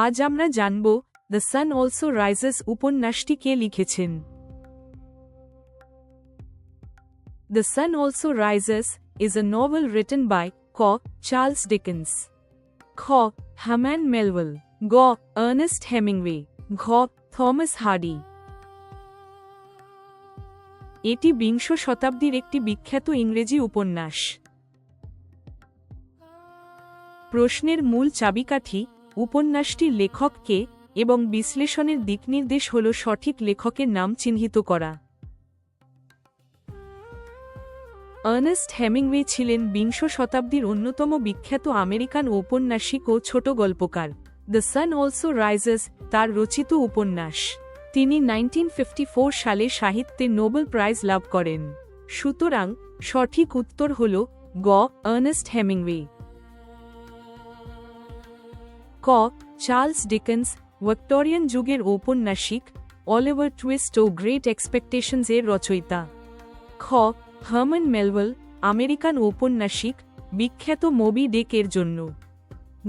আজ আমরা জানব দ্য সান অলসো রাইজেস উপন্যাসটি কে লিখেছেন। The sun also rises is a novel written by ক. চার্লস ডিকেন্স, খ. হারম্যান মেলভিল, গ. আর্নেস্ট হেমিংওয়ে, ঘ. Thomas Hardy. এটি বিংশ শতাব্দীর একটি বিখ্যাত ইংরেজি উপন্যাস। প্রশ্নের মূল চাবিকাঠি উপন্যাসটির লেখক কে এবং বিশ্লেষণের দিকনির্দেশ হল সঠিক লেখকের নাম চিহ্নিত করা। আর্নেস্ট হেমিংওয়ে ছিলেন বিংশ শতাব্দীর অন্যতম বিখ্যাত আমেরিকান ঔপন্যাসিক ও ছোট গল্পকার। দ্য সান অলসো রাইজেস তার রচিত উপন্যাস। তিনি 1954 সালে সাহিত্যে নোবেল প্রাইজ লাভ করেন। সুতরাং সঠিক উত্তর হল গ. Ernest Hemingway. ক. চার্লস ডিকেন্স ভিক্টোরিয়ান যুগের ঔপন্যাসিক, অলিভার টুইস্ট ও গ্রেট এক্সপেকটেশনস এর রচয়িতা। খ. হারম্যান মেলভিল আমেরিকান ঔপন্যাসিক, বিখ্যাত মোবি ডিক এর জন্য।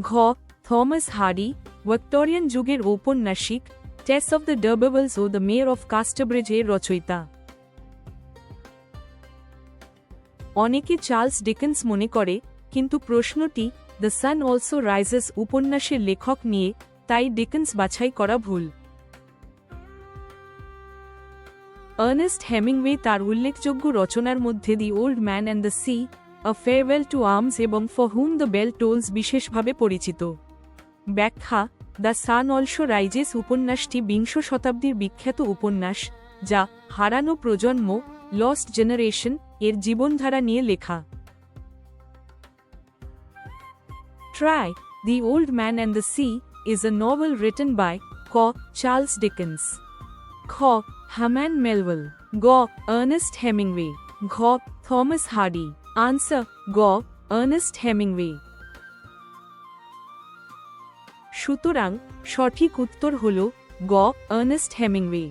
ঘ. থমাস হার্ডি ভিক্টোরিয়ান যুগের ঔপন্যাসিক, টেস অফ দ্য ডারবেভিলস ও দ্য মেয়র অফ কাস্টাব্রিজ এর রচয়িতা। অনেকে চার্লস ডিকেন্স মনে করে, কিন্তু প্রশ্নটি দ্য সান অলসো রাইজেস উপন্যাসের লেখক নিয়ে, তাই ডিকেন্স বাছাই করা ভুল। আর্নেস্ট হেমিংওয়ে তার উল্লেখযোগ্য রচনার মধ্যে the old man and the sea, a farewell to arms এবং for whom the bell tolls বিশেষভাবে পরিচিত। ব্যাখ্যা: দ্য সান অলসো রাইজেস উপন্যাসটি বিংশ শতাব্দীর বিখ্যাত উপন্যাস, যা হারানো প্রজন্ম লস্ট জেনারেশন এর জীবনধারা নিয়ে লেখা। Try, The Old Man and the Sea is a novel written by ক. Charles Dickens, খ. Herman Melville, গ. Ernest Hemingway, ঘ. Thomas Hardy. Answer: গ. Ernest Hemingway. সুতরাং সঠিক উত্তর হল গ. Ernest Hemingway.